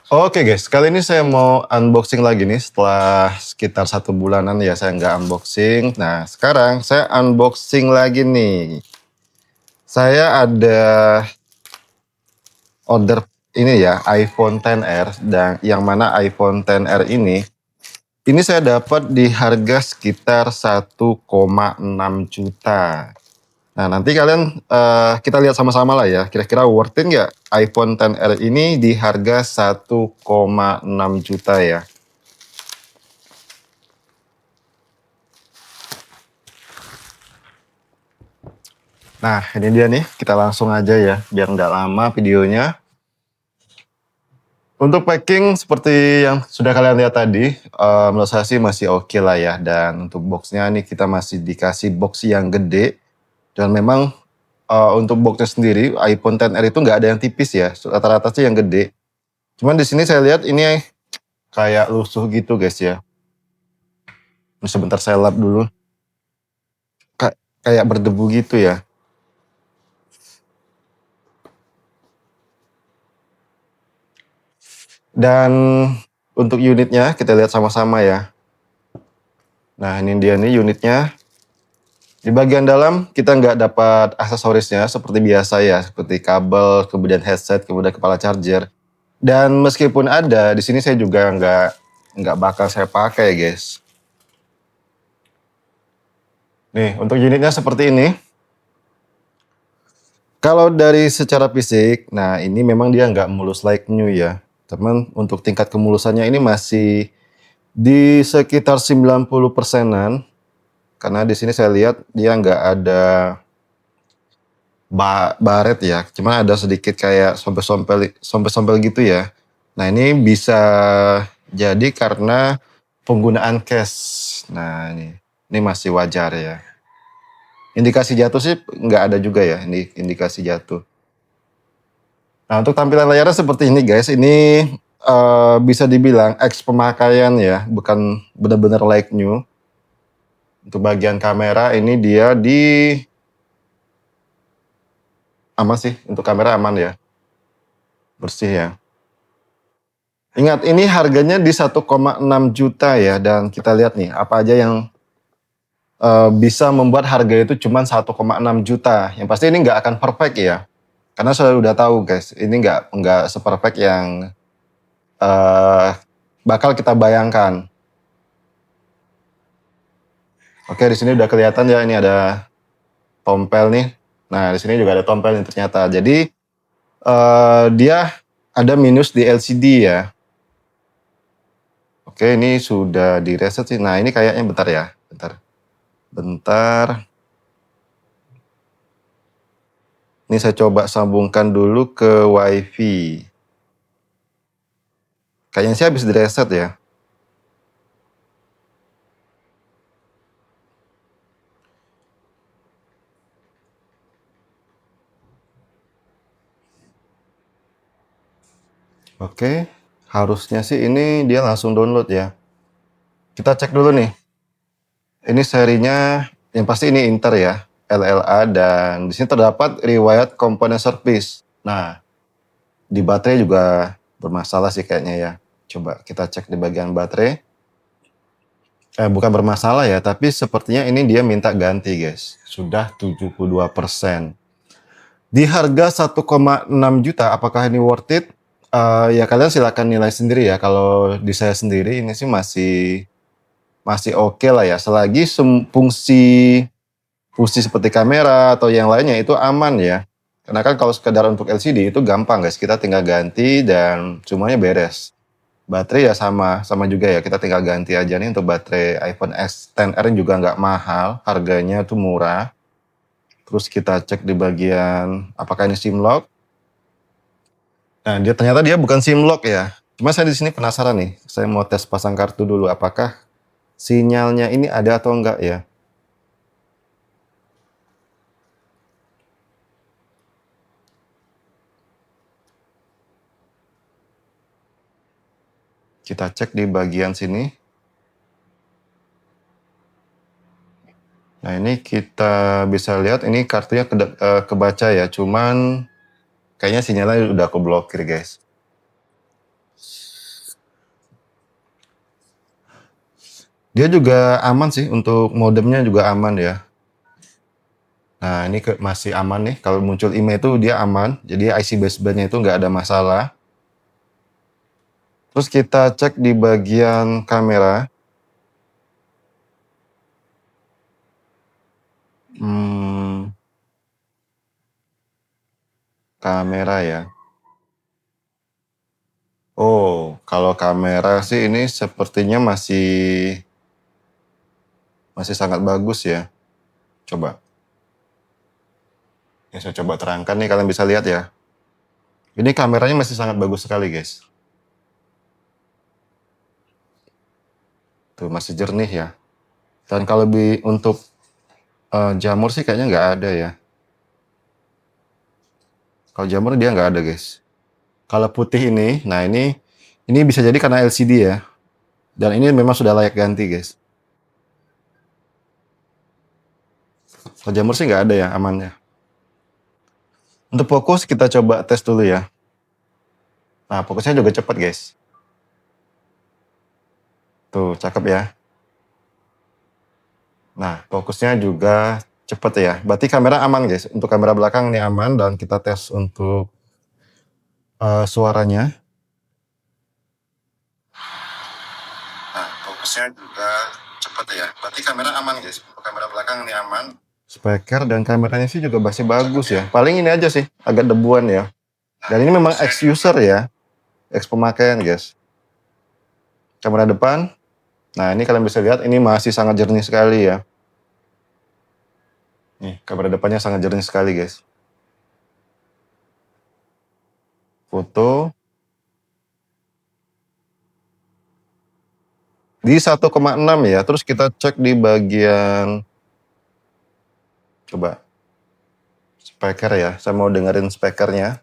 Oke guys, kali ini saya mau unboxing lagi nih setelah sekitar 1 bulanan ya saya nggak unboxing. Nah sekarang saya unboxing lagi nih. Saya ada order ini ya iPhone XR dan yang mana iPhone XR ini saya dapat di harga sekitar 1,6 juta. Nah nanti kalian kita lihat sama-sama lah ya kira-kira worth it nggak iPhone XR ini di harga 1,6 juta ya. Nah, ini dia nih, kita langsung aja ya, biar nggak lama videonya. Untuk packing seperti yang sudah kalian lihat tadi, menurut saya sih masih oke lah ya. Dan untuk boxnya nih kita masih dikasih box yang gede. Dan memang untuk boxnya sendiri, iPhone XR itu nggak ada yang tipis ya, rata-rata sih yang gede. Cuman di sini saya lihat ini kayak lusuh gitu guys ya. Ini sebentar saya lap dulu. Kayak berdebu gitu ya. Dan untuk unitnya kita lihat sama-sama ya. Nah ini dia nih unitnya. Di bagian dalam kita nggak dapat aksesorisnya seperti biasa ya, seperti kabel, kemudian headset, kemudian kepala charger. Dan meskipun ada, di sini saya juga nggak bakal saya pakai guys. Nih untuk unitnya seperti ini. Kalau dari secara fisik, nah ini memang dia nggak mulus like new ya. Teman untuk tingkat kemulusannya ini masih di sekitar 90%-an. Karena di sini saya lihat dia nggak ada baret ya, cuman ada sedikit kayak sompel-sompel gitu ya. Nah ini bisa jadi karena penggunaan case. Nah ini masih wajar ya. Indikasi jatuh sih nggak ada juga ya, ini indikasi jatuh. Nah untuk tampilan layarnya seperti ini guys, ini bisa dibilang ex pemakaian ya, bukan benar-benar like new. Untuk bagian kamera ini dia aman sih, untuk kamera aman ya, bersih ya. Ingat ini harganya di 1,6 juta ya, dan kita lihat nih apa aja yang bisa membuat harga itu cuma 1,6 juta. Yang pasti ini nggak akan perfect ya. Karena saya udah tahu guys, ini nggak seperfect yang eh, bakal kita bayangkan. Oke, di sini udah kelihatan ya, ini ada tompel nih. Nah, di sini juga ada tompel nih ternyata. Jadi dia ada minus di LCD ya. Oke, ini sudah di reset sih. Nah, ini kayaknya bentar ya, bentar. Ini saya coba sambungkan dulu ke WiFi. Kayaknya sih habis di reset ya. Oke, harusnya sih ini dia langsung download ya. Kita cek dulu nih. Ini serinya yang pasti ini Inter ya, LLA, dan di sini terdapat riwayat komponen service. Nah, di baterai juga bermasalah sih kayaknya ya. Coba kita cek di bagian baterai. Bukan bermasalah ya, tapi sepertinya ini dia minta ganti guys. Sudah 72%. Di harga 1,6 juta, apakah ini worth it? Ya kalian silakan nilai sendiri ya. Kalau di saya sendiri ini sih masih oke lah ya. Selagi fungsi fungsi seperti kamera atau yang lainnya itu aman ya. Karena kan kalau sekedar untuk LCD itu gampang guys. Kita tinggal ganti dan semuanya beres. Baterai ya sama juga ya. Kita tinggal ganti aja nih untuk baterai iPhone X10R juga nggak mahal. Harganya tuh murah. Terus kita cek di bagian apakah ini SIM lock. Nah, ternyata dia bukan SIM lock ya. Cuma saya di sini penasaran nih. Saya mau tes pasang kartu dulu. Apakah sinyalnya ini ada atau enggak ya? Kita cek di bagian sini. Nah, ini kita bisa lihat ini kartunya kebaca ya. Cuman kayaknya sinyalnya udah keblokir guys. Dia juga aman sih, untuk modemnya juga aman ya. Nah ini masih aman nih, kalau muncul IMEI itu dia aman, jadi IC basebandnya itu nggak ada masalah. Terus kita cek di bagian kamera. Kamera ya. Oh, kalau kamera sih ini sepertinya masih sangat bagus ya. Coba. Ya, saya coba terangkan nih, kalian bisa lihat ya. Ini kameranya masih sangat bagus sekali, guys. Tuh, masih jernih ya. Dan kalau untuk jamur sih kayaknya nggak ada ya. Kalau jamur dia nggak ada, guys. Kalau putih ini, nah ini bisa jadi karena LCD ya. Dan ini memang sudah layak ganti, guys. Kalau jamur sih nggak ada ya, amannya. Untuk fokus kita coba tes dulu ya. Nah, fokusnya juga cepat, guys. Tuh, cakep ya. Nah, fokusnya juga cepet ya. Berarti kamera aman, guys. Untuk kamera belakang ini aman, dan kita tes untuk suaranya. Nah, fokusnya juga cepet ya. Berarti kamera aman, guys. Untuk kamera belakang ini aman. Speaker dan kameranya sih juga masih bagus ya. Paling ini aja sih, agak debuan ya. Dan ini memang ex user ya, ex pemakaian, guys. Kamera depan. Nah, ini kalian bisa lihat, ini masih sangat jernih sekali ya. Nih, kamera depannya sangat jernih sekali, guys. Foto. Di 1,6 ya, terus kita cek di bagian, coba, speaker ya, saya mau dengerin speakernya.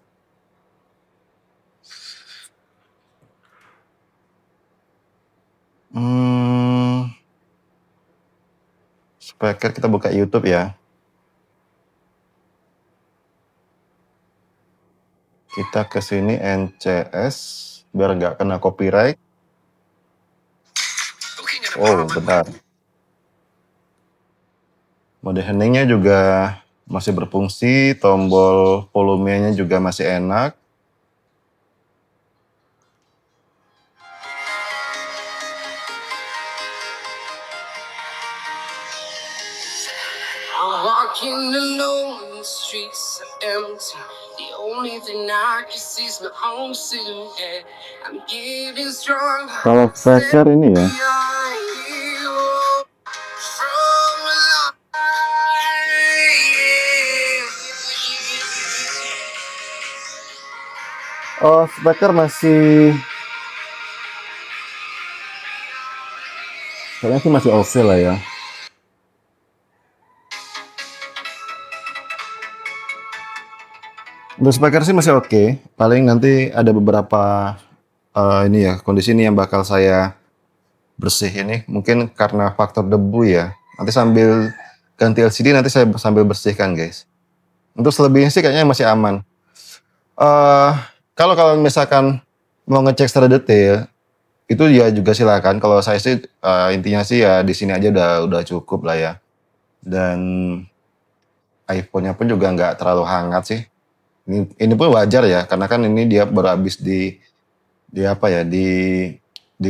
Speaker kita buka YouTube ya. Kita ke sini NCS, biar nggak kena copyright. Oh, bentar. Mode heningnya juga masih berfungsi, tombol volumenya juga masih enak. Kalau speaker ini ya, oh, speaker kayaknya sih masih oke lah ya. Untuk speaker sih masih oke. Paling nanti ada beberapa ini ya, kondisi ini yang bakal saya bersih ini. Mungkin karena faktor debu ya. Nanti sambil ganti LCD nanti saya sambil bersihkan, guys. Untuk selebihnya sih kayaknya masih aman. Kalau kalian misalkan mau ngecek secara detail, itu ya juga silakan. Kalau saya sih intinya sih ya di sini aja udah cukup lah ya. Dan iPhone-nya pun juga nggak terlalu hangat sih. Ini pun wajar ya, karena kan ini dia baru habis di apa ya, di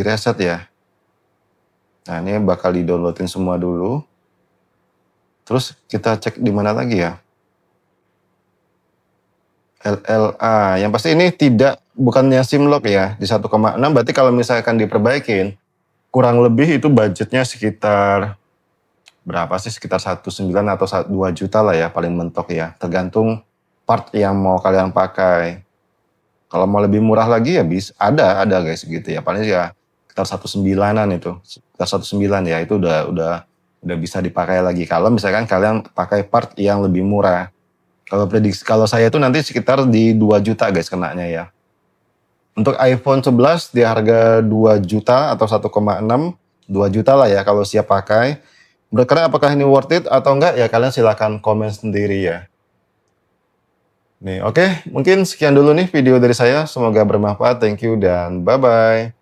reset ya. Nah, ini bakal di-downloadin semua dulu. Terus kita cek di mana lagi ya? LLA. Yang pasti ini bukannya SIM lock ya, di 1,6, berarti kalau misalkan diperbaikin, kurang lebih itu budgetnya sekitar berapa sih? Sekitar 1,9 atau 2 juta lah ya, paling mentok ya. Tergantung part yang mau kalian pakai. Kalau mau lebih murah lagi ya ada guys gitu ya. Paling ya sekitar 1,9-an itu. Sekitar 1,9 ya, itu udah bisa dipakai lagi. Kalau misalkan kalian pakai part yang lebih murah. Kalau saya itu nanti sekitar di 2 juta guys kenanya ya. Untuk iPhone 11 di harga 2 juta atau 1,6, 2 juta lah ya kalau siap pakai. Menurut kalian apakah ini worth it atau enggak ya, kalian silahkan komen sendiri ya. Nih, oke, mungkin sekian dulu nih video dari saya. Semoga bermanfaat. Thank you dan bye-bye.